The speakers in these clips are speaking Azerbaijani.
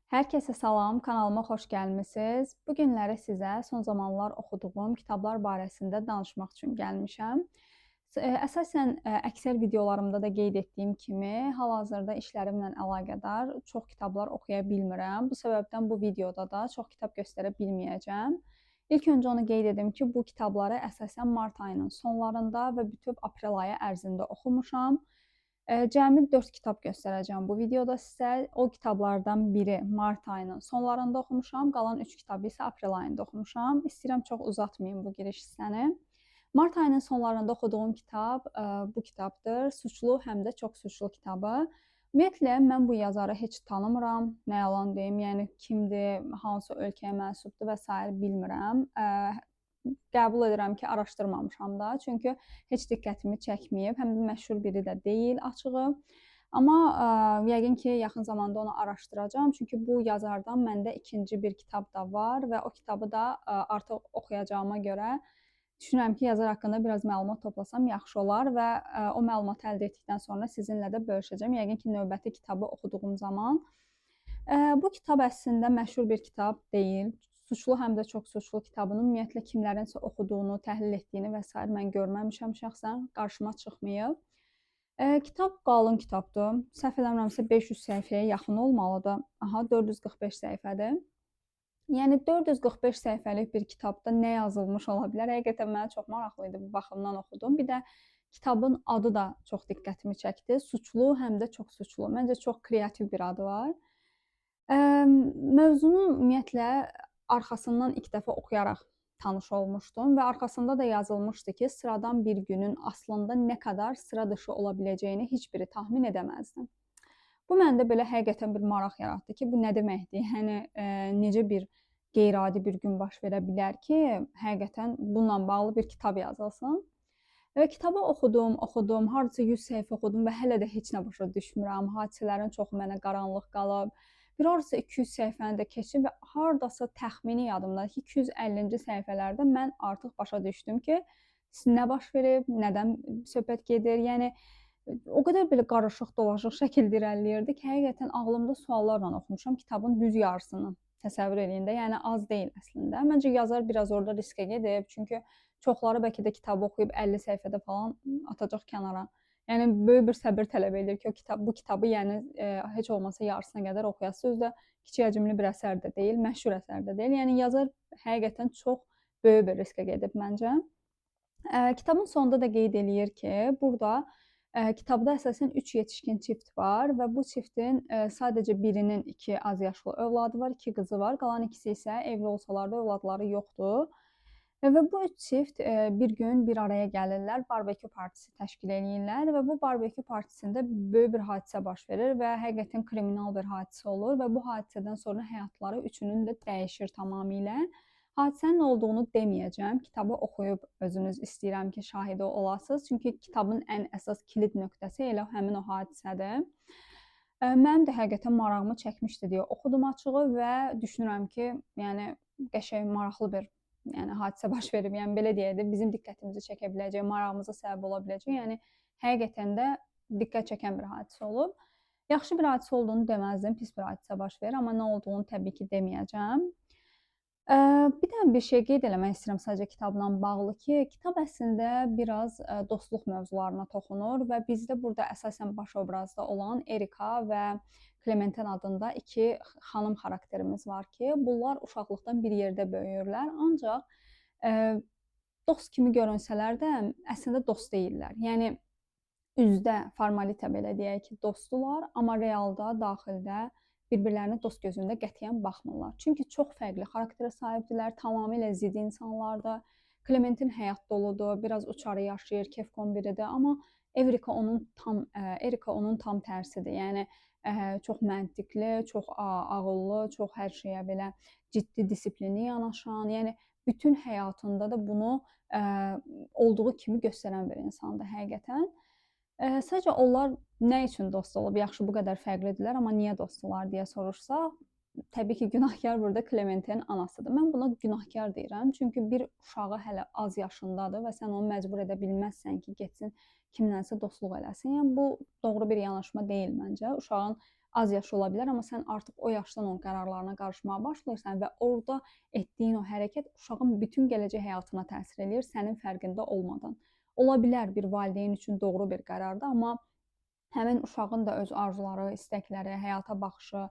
Hər kəsə salam, kanalıma xoş gəlmisiniz. Bu günləri sizə son zamanlar oxuduğum kitablar barəsində danışmaq üçün gəlmişəm. Əsasən əksər videolarımda da qeyd etdiyim kimi, hal-hazırda işlərimlə əlaqədar çox kitablar oxuya bilmirəm. Bu səbəbdən bu videoda da çox kitab göstərə bilməyəcəm. İlk öncə onu qeyd edim ki, bu kitabları əsasən mart ayının sonlarında və bütöv aprel ayı ərzində oxumuşam. Cəmi 4 kitab göstərəcəm bu videoda sizə. O kitablardan biri mart ayının sonlarında oxumuşam, qalan 3 kitabı isə aprel ayında oxumuşam. İstəyirəm çox uzatmayım bu giriş hissəni. Mart ayının sonlarında oxuduğum kitab bu kitabdır. Suçlu həm də çox suçlu kitabı. Ümumiyyətlə, mən bu yazarı heç tanımıram, nə yalan deyim, yəni kimdir, hansı ölkəyə mənsubdur və s. bilmirəm. Qəbul edirəm ki, araşdırmamışam da, çünki heç diqqətimi çəkməyib, həm də məşhur biri də deyil açığı. Amma yəqin ki, yaxın zamanda onu araşdıracağam, çünki bu yazardan məndə ikinci bir kitab da var və o kitabı da artıq oxuyacağıma görə düşünürəm ki, yazar haqqında biraz məlumat toplasam yaxşı olar və o məlumatı əldə etdikdən sonra sizinlə də bölüşəcəm. Yəqin ki, növbəti kitabı oxuduğum zaman. Bu kitab əslində məşhur bir kitab deyil. Suçlu həm də çox suçlu kitabını ümumiyyətlə kimlərinsə oxuduğunu, təhlil etdiyini və s. mən görməmişəm şəxsən, qarşıma çıxmayıb. Kitab qalın kitabdır. Səhv eləmirəmsə 500 səhifəyə yaxın olmalıdır. Aha, 445 səhifədir. Yəni 445 səhifəlik bir kitabda nə yazılmış ola bilər? Həqiqətən mənə çox maraqlı idi, bu baxımdan oxudum. Bir də kitabın adı da çox diqqətimi çəkdi. Suçlu həm də çox suçlu. Məncə çox kreativ bir adı var. Mövzunu ümumiyyətlə arxasından ilk dəfə oxuyaraq tanış olmuşdum və arxasında da yazılmışdı ki, sıradan bir günün aslında nə qədər sıra dışı ola biləcəyini heç biri tahmin edəməzdim. Bu məndə belə həqiqətən bir maraq yaratdı ki, bu nə deməkdir? Yəni necə bir qeyri-adi bir gün baş verə bilər ki, həqiqətən bununla bağlı bir kitab yazılsın? Və kitabı oxudum, hardasa 100 səhifə oxudum və hələ də heç nə başa düşmürəm. Hadisələrin çoxu mənə qaranlıq qalıb. Bir hardasa 200 səhifəni də keçdim və hardasa təxmini yadımdadır ki, 250-ci səhifələrdə mən artıq başa düşdüm ki, nə baş verib, nədən söhbət gedir. Yəni o qədər belə qarışıq, dolaşıq şəkildə irəliləyirdi ki, həqiqətən ağlımda suallarla oxumuşam kitabın düz yarısını. Təsəvvür eləyin də, yəni az deyil əslində. Məncə yazar biraz orada riskə gedib, çünki çoxları bəlkə də kitabı oxuyub 50 səhifədə falan atacaq kənara. Yəni böyük bir səbir tələb edir ki, bu kitabı yəni heç olmasa yarısına qədər oxuyasınız. Özü də kiçik həcmli bir əsər də deyil, məşhur əsər də deyil. Yəni yazar həqiqətən çox böyük bir riskə gedib məncə. Kitabın sonunda da qeyd eləyir ki, burada kitabda əsasən 3 yetişkin çift var və bu çiftin sadəcə birinin 2 az yaşlı övladı var, 2 qızı var, qalan ikisi isə evli olsalar da övladları yoxdur. Və bu üç çift bir gün bir araya gəlirlər, barbekü partisi təşkil eləyirlər və bu barbekü partisində böyük bir hadisə baş verir və həqiqətən kriminal bir hadisə olur və bu hadisədən sonra həyatları üçünün də dəyişir tamamilə. Hadisənin nə olduğunu deməyəcəm, kitabı oxuyub özünüz istəyirəm ki, şahidi olasınız, çünki kitabın ən əsas kilid nöqtəsi elə həmin o hadisədir. Mənim də həqiqətən marağımı çəkmişdi deyə oxudum açığı və düşünürəm ki, yəni qəşəng, maraqlı bir hadisə baş verib. Yəni belə deyək də, bizim diqqətimizi çəkə biləcək, marağımıza səbəb ola biləcək. Yəni həqiqətən də diqqət çəkən bir hadisə olub. Yaxşı bir hadisə olduğunu deməzdim, pis bir hadisə baş verir, amma nə olduğunu təbii ki, deməyəcəm. Bir də bir şey qeyd eləmək istəyirəm sadəcə kitabla bağlı ki, kitab əslində biraz dostluq mövzularına toxunur və bizdə burada əsasən baş obrazda olan Erika və Clementine adında 2 xanım xarakterimiz var ki, bunlar uşaqlıqdan bir yerdə böyüyürlər, ancaq dost kimi görünsələr də əslində dost deyillər. Yəni üzdə, formalite belə deyək ki, dostdular, amma realda, daxildə bir-birlərinə dost gözündə qətiyyən baxmırlar. Çünki çox fərqli xarakterə sahibdirlər, tamamilə zidd insanlardır. Clementine həyat doludur, biraz uçarı yaşayır, kefkon biridir, amma Erika onun tam tərsidir. Yəni çox məntiqli, çox ağıllı, çox hər şeyə belə ciddi, disiplinli yanaşan, yəni bütün həyatında da bunu olduğu kimi göstərən bir insandır həqiqətən. Sadəcə onlar nə üçün dost olub? Yaxşı, bu qədər fərqlidirlər, amma niyə dostdular deyə soruşsaq, təbii ki, günahkar burada Clementine anasıdır. Mən buna günahkar deyirəm, çünki bir uşağı hələ az yaşındadır və sən onu məcbur edə bilməzsən ki, getsin kimlənsə dostluq eləsin. Yəni bu doğru bir yanaşma deyil məncə. Uşağın az yaşı ola bilər, amma sən artıq o yaşdan onun qərarlarına qarışmağa başlayırsan və orada etdiyin o hərəkət uşağın bütün gələcək həyatına təsir eləyir, sənin fərqində olmadan. Ola bilər bir valideyn üçün doğru bir qərardır, amma həmin uşağın da öz arzuları, istəkləri, həyata baxışı,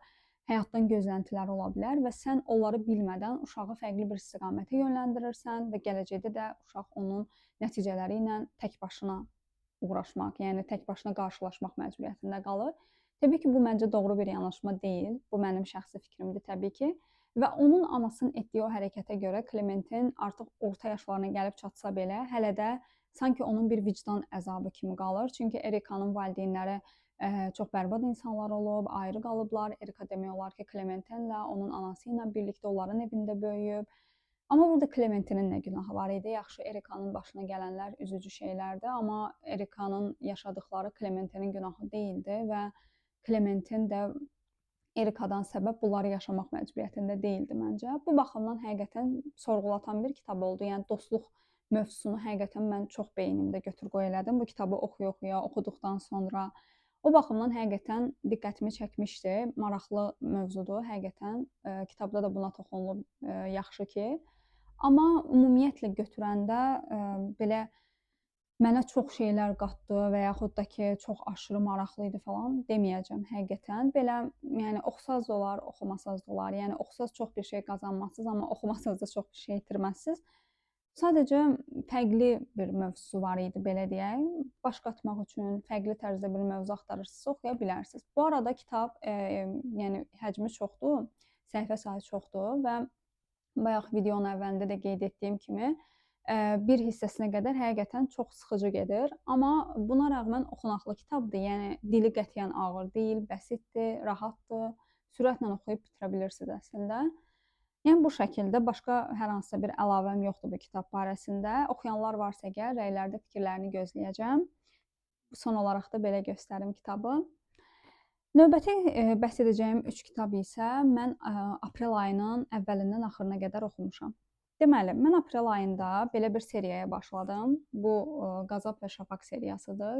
həyatdan gözləntiləri ola bilər və sən onları bilmədən uşağı fərqli bir istiqamətə yönləndirirsən və gələcəkdə də uşaq onun nəticələri ilə tək başına uğraşmaq, yəni tək başına qarşılaşmaq məcburiyyətində qalır. Təbii ki, bu məncə doğru bir yanaşma deyil. Bu mənim şəxsi fikrimdir təbii ki. Və onun anasının etdiyi o hərəkətə görə Klementin artıq orta yaşlarına gəlib çatsa belə, hələ də sanki onun bir vicdan əzabı kimi qalır. Çünki Erikanın valideynləri çox bərbad insanlar olub, ayrı qalıblar. Erika demək olar ki, Klementinlə, onun anası ilə birlikdə onların evində böyüyüb. Amma burada Klementinin nə günahı var idi? Yaxşı, Erikanın başına gələnlər üzücü şeylərdir, amma Erikanın yaşadıkları Klementinin günahı deyildi və Klementin də Erikadan səbəb bunları yaşamaq məcburiyyətində deyildi məncə. Bu baxımdan həqiqətən sorğulatan bir kitab oldu. Yəni dostluq mövzusunu həqiqətən mən çox beynimdə götür-qoy elədim. Bu kitabı oxuya-oxuya, oxuduqdan sonra o baxımdan həqiqətən diqqətimi çəkmişdi. Maraqlı mövzudur həqiqətən. Kitabda da buna toxunulub, yaxşı ki. Amma ümumiyyətlə götürəndə belə mənə çox şeylər qatdı və yaxud da ki, çox aşırı maraqlı idi falan deməyəcəm həqiqətən. Belə, yəni oxusaz da olar, oxumasaz da olar. Yəni oxusaz çox bir şey qazanmazsınız, amma oxumasaz da çox bir şey itirməzsiniz. Sadəcə fərqli bir mövzusu var idi, belə deyək. Baş qatmaq üçün fərqli tərzdə bir mövzu axtarırsınızsa oxuya bilərsiniz. Bu arada kitab, yəni həcmi çoxdur, səhifə sayı çoxdur və bayaq videonun əvvəlində də qeyd etdiyim kimi, bir hissəsinə qədər həqiqətən çox sıxıcı gedir. Amma buna rəğmən oxunaqlı kitabdır. Yəni dili qətiyyən ağır deyil, bəsitdir, rahatdır. Sürətlə oxuyub bitirə bilirsiniz əslində. Yəni bu şəkildə başqa hər hansısa bir əlavəm yoxdur bu kitab barəsində. Oxuyanlar varsa əgər rəylərdə fikirlərini gözləyəcəm. Son olaraq da belə göstərim kitabı. Növbəti bəhs edəcəyim 3 kitab isə mən aprel ayının əvvəlindən axırına qədər oxumuşam. Deməli, mən aprel ayında belə bir seriyaya başladım. Bu Qazab və Şafaq seriyasıdır.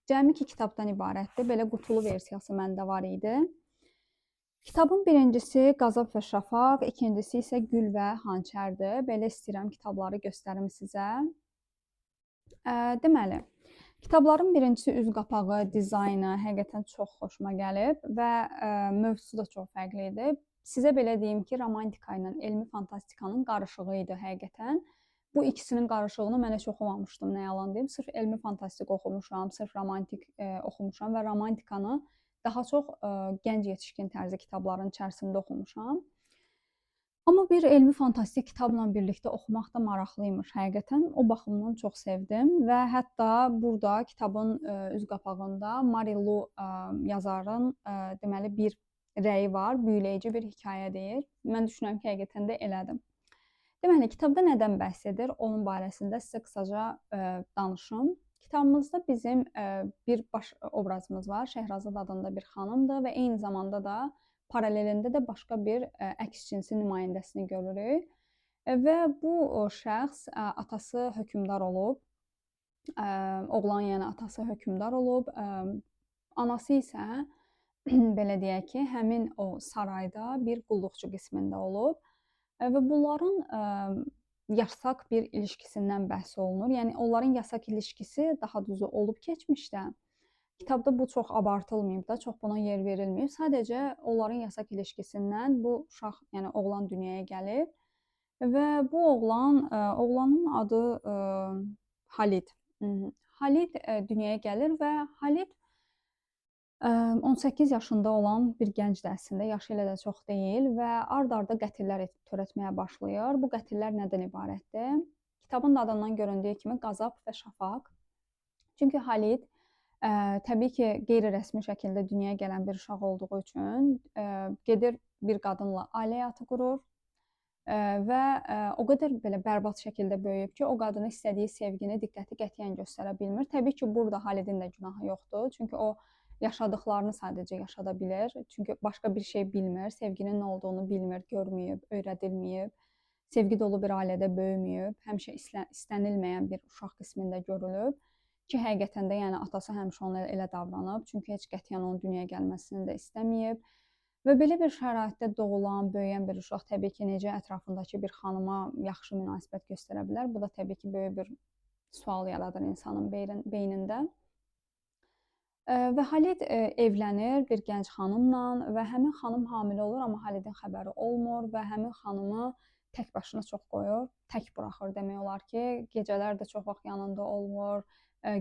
Cəmi 2 kitabdan ibarətdir. Belə qutulu versiyası məndə var idi. Kitabın birincisi Qazab və Şafaq, ikincisi isə Gül və Hançərdir. Belə istəyirəm kitabları göstərim sizə. Deməli, kitabların birincisi üz qapağı, dizaynı həqiqətən çox xoşuma gəlib və mövzusu da çox fərqli idi. Sizə belə deyim ki, romantika ilə elmi fantastikanın qarışığı idi həqiqətən. Bu ikisinin qarışığını mən heç oxumamışdım, nə yalan deyim. Sırf elmi fantastik oxumuşam, sırf romantik oxumuşam və romantikanı daha çox gənc yetişkin tərzi kitabların içərisində oxumuşam. Amma bir elmi fantastik kitabla birlikdə oxumaq da maraqlıymış həqiqətən. O baxımdan çox sevdim və hətta burada kitabın üz qapağında Marilu yazarın deməli bir rəyi var, büyüləyici bir hekayə deyir. Mən düşünürəm ki, həqiqətən də elədim. Deməli, kitabda nədən bəhs edir? Onun barəsində sizə qısaca danışım. Kitabımızda bizim bir baş obrazımız var. Şəhrazad adında bir xanımdır və eyni zamanda da paralelində də başqa bir əks cinsi nümayəndəsini görürük. Və bu şəxs atası hökmdar olub, oğlan yəni atası hökmdar olub, anası isə belə deyək ki, həmin o sarayda bir qulluqçu qismində olub və bunların yasaq bir ilişkisindən bəhs olunur. Yəni onların yasaq ilişkisi daha düzü olub keçmişdə. Kitabda bu çox abartılmayıb da, çox buna yer verilməyib. Sadəcə onların yasaq ilişkisindən bu uşaq, yəni oğlan dünyaya gəlib və bu oğlanın adı Halid. Halid dünyaya gəlir və Halid 18 yaşında olan bir gəncdir əslində, yaşı elə də çox deyil və ard-arda qətillər törətməyə başlayır. Bu qətillər nədən ibarətdir? Kitabın adından göründüyü kimi Qazab və Şafaq. Çünki Halid təbii ki, qeyri-rəsmi şəkildə dünyaya gələn bir uşaq olduğu üçün gedir bir qadınla ailə həyatı qurur və o qədər belə bərbad şəkildə böyüyüb ki, o qadına istədiyi sevgini, diqqəti qətiyyən göstərə bilmir. Təbii ki, burada Halidin də günahı yoxdur. Çünki o yaşadıqlarını sadəcə yaşada bilir. Çünki başqa bir şey bilmir, sevginin nə olduğunu bilmir, görməyib, öyrədilməyib. Sevgi dolu bir ailədə böyüməyib, həmişə istənilməyən bir uşaq qismində görülüb. ki, həqiqətən də yəni atası həmişə ona elə davranıb, çünki heç qətiyyən onun dünyaya gəlməsini də istəməyib və belə bir şəraitdə doğulan, böyüyən bir uşaq təbii ki, necə ətrafındakı bir xanıma yaxşı münasibət göstərə bilər? Bu da təbii ki, böyük bir sual yaradır insanın beynində. Və Halid evlənir bir gənc xanımla və həmin xanım hamilə olur, amma Halidin xəbəri olmur və həmin xanımı tək başına çox qoyur, tək buraxır demək olar ki, gecələr də çox vaxt yanında olmur,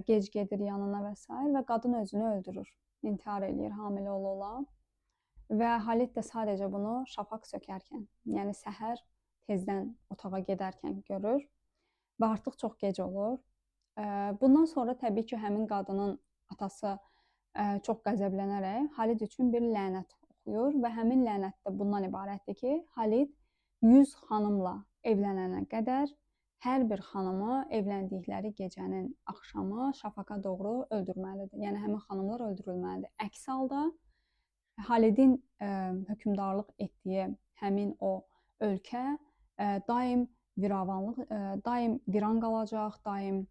gec gedir yanına və s. və qadın özünü öldürür, intihar eləyir hamilə ola-ola və Halid də sadəcə bunu şafaq sökərkən, yəni səhər tezdən otağa gedərkən görür və artıq çox gec olur. Bundan sonra təbii ki, həmin qadının atası çox qəzəblənərək Halid üçün bir lənət oxuyur və həmin lənət də bundan ibarətdir ki, Halid 100 xanımla evlənənə qədər hər bir xanımı evləndikləri gecənin axşamı şafaqa doğru öldürməlidir. Yəni həmin xanımlar öldürülməlidir. Əks halda Halidin hökmdarlıq etdiyi həmin o ölkə daim daim viran qalacaq, daim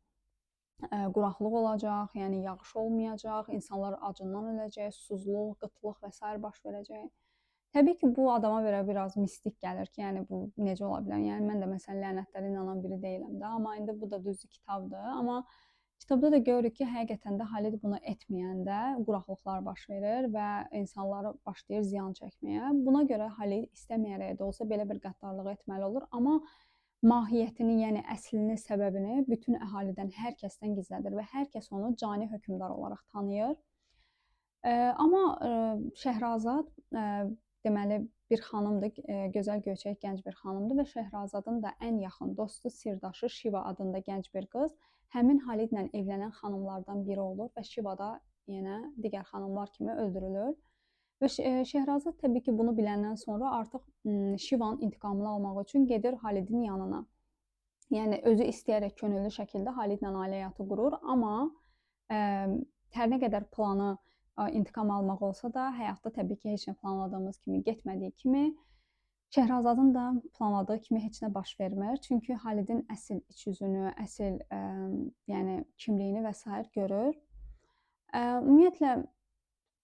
quraqlıq olacaq, yəni yağış olmayacaq, insanlar acından öləcək, susuzluq, qıtlıq və s. baş verəcək. Təbii ki, bu adama görə biraz mistik gəlir ki, yəni bu necə ola bilər? Yəni mən də məsələn lənətlərə inanan biri deyiləm də, amma indi bu da düzdür kitabdır, amma kitabda da görürük ki, həqiqətən də Halid bunu etməyəndə quraqlıqlar baş verir və insanlar başlayır ziyan çəkməyə. Buna görə Halid istəməyərək də olsa belə bir qəddarlıq etməli olur, amma mahiyyətini, yəni əslini, səbəbini bütün əhalidən, hər kəsdən gizlədir və hər kəs onu cani hökmdar olaraq tanıyır. Amma Şəhrazad deməli bir xanımdır, gözəl göyçək gənc bir xanımdır və Şəhrazadın da ən yaxın dostu, sirdaşı Şiva adında gənc bir qız həmin Halidlə evlənən xanımlardan biri olur və Şiva da yenə digər xanımlar kimi öldürülür. Və Şəhrazad təbii ki, bunu biləndən sonra artıq Şivanın intiqamını almaq üçün gedir Halidin yanına. Yəni özü istəyərək könüllü şəkildə Halidlə ailə həyatı qurur, amma hər nə qədər planı intiqam almaq olsa da, həyatda təbii ki, heç nə planladığımız kimi getmədiyi kimi, Şəhrazadın da planladığı kimi heç nə baş vermir. Çünki Halidin əsl iç üzünü, əsl yəni kimliyini və s. görür. Ümumiyyətlə,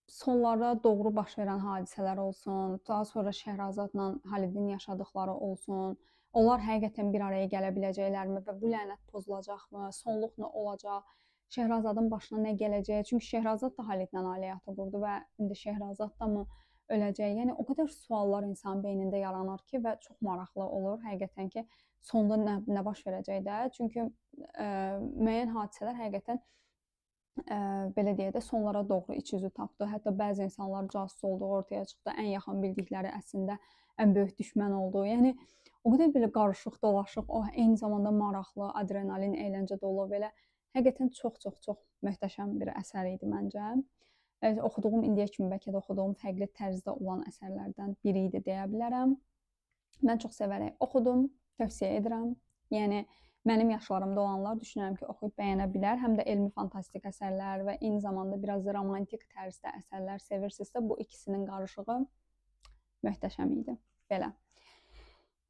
sonlara doğru baş verən hadisələr olsun, daha sonra Şəhrazadla Halidin yaşadıkları olsun, onlar həqiqətən bir araya gələ biləcəklərmi və bu lənət pozulacaqmı, sonluq nə olacaq, Şəhrazadın başına nə gələcək? Çünki Şəhrazad da Halidlə ailə həyatı qurdu və indi Şəhrazad da mı öləcək? Yəni o qədər suallar insanın beynində yaranır ki və çox maraqlı olur həqiqətən ki, sonda nə baş verəcək də? Çünki müəyyən hadisələr həqiqətən belə deyək də sonlara doğru iç üzü tapdı. Hətta bəzi insanlar casus olduğu ortaya çıxdı. Ən yaxın bildikləri əslində ən böyük düşmən oldu. Yəni o qədər belə qarışıq, dolaşıq, o eyni zamanda maraqlı, adrenalin, əyləncə dolu belə həqiqətən çox möhtəşəm bir əsər idi məncə. Oxuduğum indiyə kimi bəlkə də oxuduğum fərqli tərzdə olan əsərlərdən biri idi deyə bilərəm. Mən çox sevərək oxudum, tövsiyə edirəm. Yəni mənim yaşlarımda olanlar düşünürəm ki, oxuyub bəyənə bilər. Həm də elmi fantastik əsərlər və eyni zamanda biraz da romantik tərzdə əsərlər sevirsinizsə, bu ikisinin qarışığı möhtəşəm idi. Belə.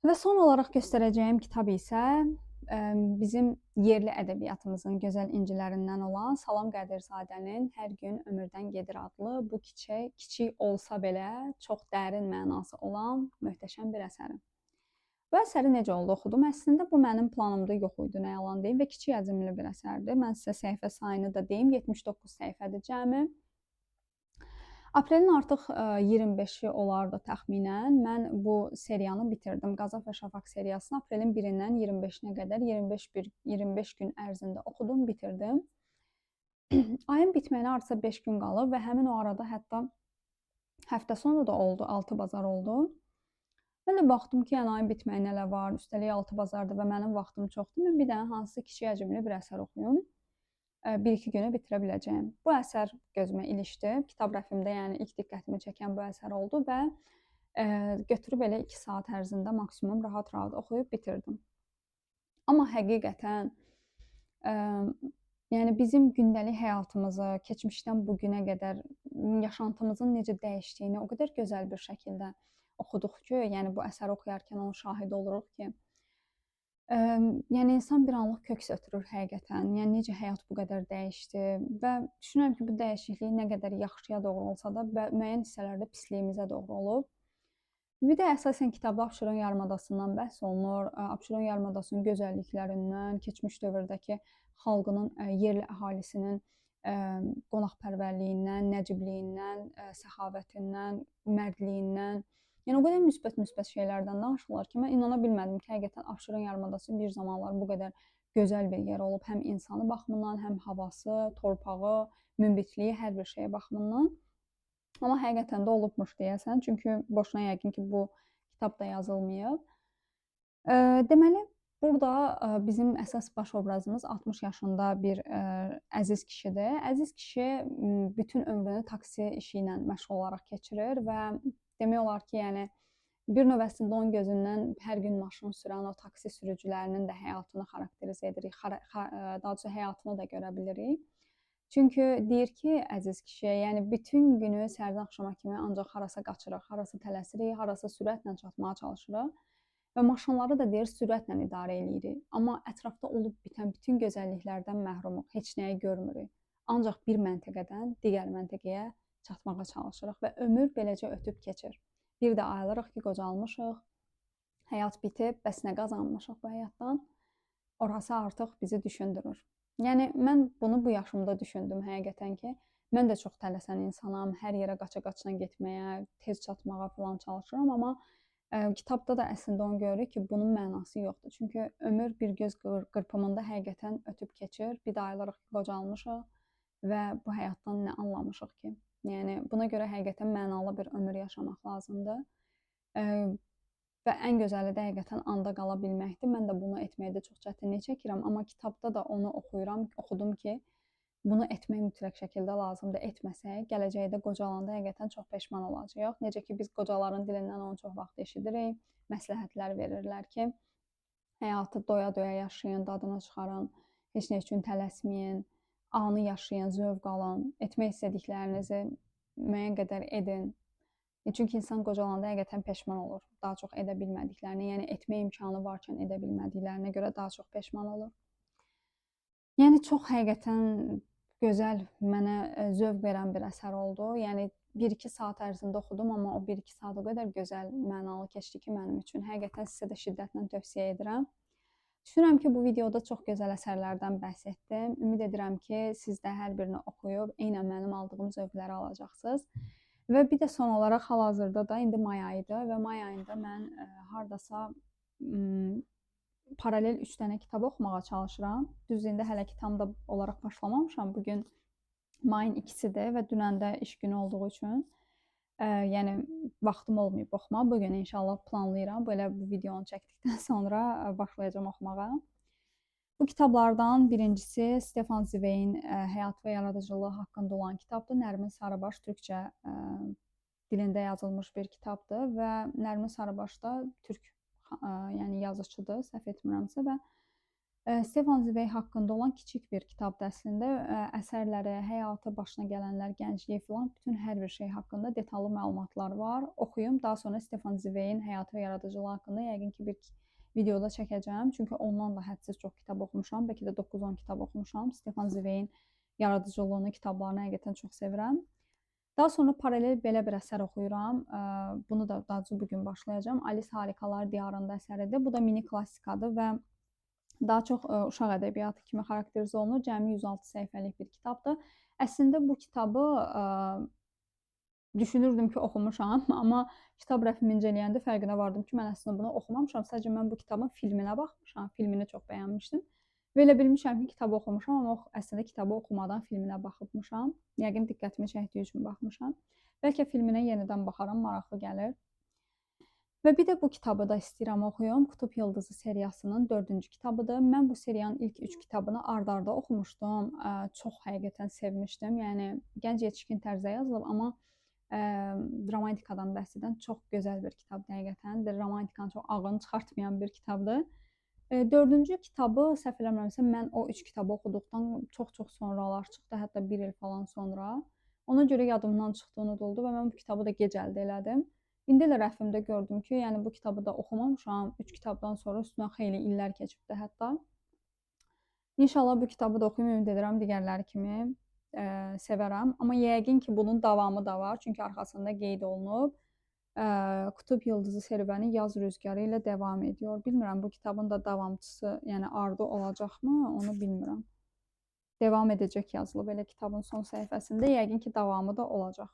Və son olaraq göstərəcəyim kitab isə bizim yerli ədəbiyyatımızın gözəl incilərindən olan Salam Qədirzadənin Hər gün ömürdən gedir adlı bu kiçik olsa belə çox dərin mənası olan möhtəşəm bir əsəri. Bu əsəri necə oldu oxudum? Əslində bu mənim planımda yox idi, nə yalan deyim və kiçik həcmli bir əsərdir. Mən sizə səhifə sayını da deyim, 79 səhifədir cəmi. Aprelin artıq 25-i olardı təxminən. Mən bu seriyanı bitirdim. Qazaf və Şafaq seriyasını aprelin 1-dən 25-nə qədər 25 gün ərzində oxudum, bitirdim. Ayın bitməyinə artıq 5 gün qalıb və həmin o arada hətta həftə sonu da oldu, 6 bazar oldu. Mən də baxdım ki, yəni ayın bitməyinə elə var, üstəlik 6 bazardır və mənim vaxtım çoxdur. Mən bir dənə hansısa kiçik həcmli bir əsər oxuyum. 1-2 günə bitirə biləcəyim. Bu əsər gözümə ilişdi. Kitab rəfimdə yəni ilk diqqətimi çəkən bu əsər oldu və götürüb elə 2 saat ərzində maksimum rahat-rahat oxuyub bitirdim. Amma həqiqətən yəni bizim gündəlik həyatımızı, keçmişdən bu günə qədər yaşantımızın necə dəyişdiyini o qədər gözəl bir şəkildə oxuduq ki, yəni bu əsəri oxuyarkən onun şahidi oluruq ki, Yəni insan bir anlıq köks ötürür həqiqətən. Yəni necə həyat bu qədər dəyişdi və düşünürəm ki, bu dəyişiklik nə qədər yaxşıya doğru olsa da, müəyyən hissələrdə pisliyimizə doğru olub. Bir də əsasən kitabda Abşeron yarımadasından bəhs olunur. Abşeron yarımadasının gözəlliklərindən, keçmiş dövrdəki xalqının, yerli əhalisinin qonaqpərvərliyindən, nəcibliyindən, səxavətindən, mərdliyindən, yəni o qədər müsbət şeylərdən danışırlar ki, mən inana bilmədim ki, həqiqətən Abşeron yarımadası bir zamanlar bu qədər gözəl bir yer olub, həm insanı baxımından, həm havası, torpağı, münbitliyi, hər bir şeyə baxımından. Amma həqiqətən də olubmuş deyəsən, çünki boşuna yəqin ki, bu kitab da yazılmayıb. Deməli, burada bizim əsas baş obrazımız 60 yaşında bir əziz kişidir. Əziz kişi bütün ömrünü taksi işi ilə məşğul olaraq keçirir və demək olar ki, yəni bir növ əslində onun gözündən hər gün maşın sürən o taksi sürücülərinin də həyatını xarakterizə edirik, daha doğrusu həyatını da görə bilirik. Çünki deyir ki, əziz kişi, yəni bütün günü səhərdən axşama kimi ancaq harasa qaçırıq, harasa tələsirik, harasa sürətlə çatmağa çalışırıq və maşınları da deyir sürətlə idarə eləyirik. Amma ətrafda olub bitən bütün gözəlliklərdən məhrumuq, heç nəyi görmürük. Ancaq bir məntəqədən digər məntəqəyə çatmağa çalışırıq və ömür beləcə ötüb keçir. Bir də ayılırıq ki, qocalmışıq, həyat bitib, bəs nə qazanmışıq bu həyatdan? Orası artıq bizi düşündürür. Yəni mən bunu bu yaşımda düşündüm həqiqətən ki, mən də çox tələsən insanam, hər yerə qaça-qaçla getməyə, tez çatmağa falan çalışıram, amma kitabda da əslində onu görürük ki, bunun mənası yoxdur. Çünki ömür bir göz qırpımında həqiqətən ötüb keçir, bir də ayılırıq ki, qocalmışıq və bu həyatdan nə anlamışıq ki? Yəni buna görə həqiqətən mənalı bir ömür yaşamaq lazımdır. Və ən gözəli də həqiqətən anda qala bilməkdir. Mən də bunu etməkdə çox çətinlik çəkirəm, amma kitabda da onu oxudum ki, bunu etmək mütləq şəkildə lazımdır. Etməsək, gələcəkdə qocalanda həqiqətən çox peşman olacağıq. Necə ki, biz qocaların dilindən onu çox vaxt eşidirik, məsləhətlər verirlər ki, həyatı doya-doya yaşayın, dadını çıxarın, heç nə üçün tələsməyin, anı yaşayın, zövq alın, etmək istədiklərinizi müəyyən qədər edin. Çünki insan qocalanda həqiqətən peşman olur. Daha çox edə bilmədiklərini, yəni etmək imkanı varkən edə bilmədiklərinə görə daha çox peşman olur. Yəni çox həqiqətən gözəl, mənə zövq verən bir əsər oldu. Yəni 1-2 saat ərzində oxudum, amma o 1-2 saat o qədər gözəl, mənalı keçdi ki, mənim üçün. Həqiqətən sizə də şiddətlə tövsiyə edirəm. Düşünürəm ki, bu videoda çox gözəl əsərlərdən bəhs etdim. Ümid edirəm ki, siz də hər birini oxuyub eynən mənim aldığım zövqləri alacaqsınız. Və bir də son olaraq hal-hazırda da indi may ayıdır və may ayında mən hardasa paralel 3 dənə kitab oxumağa çalışıram. Düz indi hələ ki tam da olaraq başlamamışam. Bugün mayın 2-sidir və dünən də iş günü olduğu üçün yəni vaxtım olmayıb oxumağa. Bugün inşallah planlayıram. Belə bu videonu çəkdikdən sonra başlayacağam oxumağa. Bu kitablardan birincisi Stefan Zweig'in həyat və yaradıcılığı haqqında olan kitabdır. Nərmin Sarıbaş türkcə dilində yazılmış bir kitabdır və Nərmin Sarıbaş da türk yəni yazıçıdır, səhv etmirəmsə və Stefan Zweig haqqında olan kiçik bir kitabdır əslində. Əsərləri, həyatı, başına gələnlər, gəncliyi filan bütün hər bir şey haqqında detallı məlumatlar var. Oxuyum. Daha sonra Stefan Zweig'in həyatı və yaradıcılığı haqqında yəqin ki bir videoda çəkəcəm. Çünki ondan da hədsiz çox kitab oxumuşam. Bəlkə də 9-10 kitab oxumuşam. Stefan Zweig'in yaradıcılığını, kitablarını həqiqətən çox sevirəm. Daha sonra paralel belə bir əsər oxuyuram. Bunu da daha doğrusu bugün başlayacağam. Alice Harikalar Diyarında əsəridir. Bu da mini klassikadır və daha çox uşaq ədəbiyyatı kimi xarakterizə olunur. Cəmi 106 səhifəlik bir kitabdır. Əslində bu kitabı düşünürdüm ki, oxumuşam, amma kitab rəfimi incələyəndə fərqinə vardım ki, mən əslində bunu oxumamışam. Sadəcə mən bu kitabın filminə baxmışam, filmini çox bəyənmişdim. Və elə bilmişəm ki, kitabı oxumuşam, amma əslində kitabı oxumadan filminə baxıbmışam. Yəqin diqqətimi çəkdiyi üçün baxmışam. Bəlkə filminə yenidən baxaram, maraqlı gəlir. Və bir də bu kitabı da istəyirəm oxuyum. Qutub Yıldızı seriyasının 4-cü kitabıdır. Mən bu seriyanın ilk 3 kitabını ard-arda oxumuşdum. Çox həqiqətən sevmişdim. Yəni gənc yetişkin tərzdə yazılıb, amma romantikadan bəhs edən çox gözəl bir kitabdır həqiqətən. Romantikanın çox ağını çıxartmayan bir kitabdır. 4-cü kitabı səhv eləmirəmsə mən o 3 kitabı oxuduqdan çox-çox sonralar çıxdı, hətta 1 il falan sonra. Ona görə yadımdan çıxdı, unuduldu və mən bu kitabı da gec əldə elədim. İndi də rəfimdə gördüm ki, yəni bu kitabı da oxumamışam. 3 kitabdan sonra üstündən xeyli illər keçibdi hətta. İnşallah bu kitabı da oxuyum, ümid edirəm digərləri kimi sevərəm. Amma yəqin ki, bunun davamı da var, çünki arxasında qeyd olunub. Qutub Yıldızı serüvəni yaz rüzgarı ilə davam ediyor. Bilmirəm bu kitabın da davamçısı, yəni ardı olacaqmı, onu bilmirəm. Davam edəcək yazılıb elə kitabın son səhifəsində. Yəqin ki, davamı da olacaq.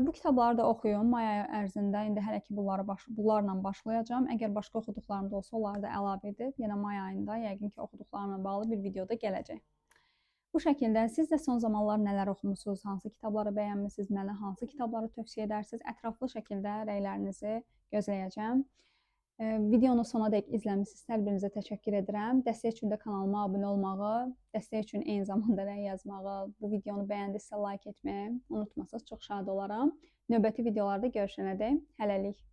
Bu kitabları da oxuyum may ayı ərzində. İndi hələ ki bunlarla başlayacağam. Əgər başqa oxuduqlarım da olsa, onları da əlavə edib yenə may ayında yəqin ki, oxuduqlarımla bağlı bir video da gələcək. Bu şəkildə siz də son zamanlar nələr oxumusunuz, hansı kitabları bəyənmisiniz, mənə hansı kitabları tövsiyə edərsiniz? Ətraflı şəkildə rəylərinizi gözləyəcəm. Videonu sonadək izləmisiniz. Hər birinizə təşəkkür edirəm. Dəstək üçün də kanalıma abunə olmağı, dəstək üçün eyni zamanda rəy yazmağı, bu videonu bəyəndinizsə like etməyi unutmasanız çox şad olaram. Növbəti videolarda görüşənədək hələlik.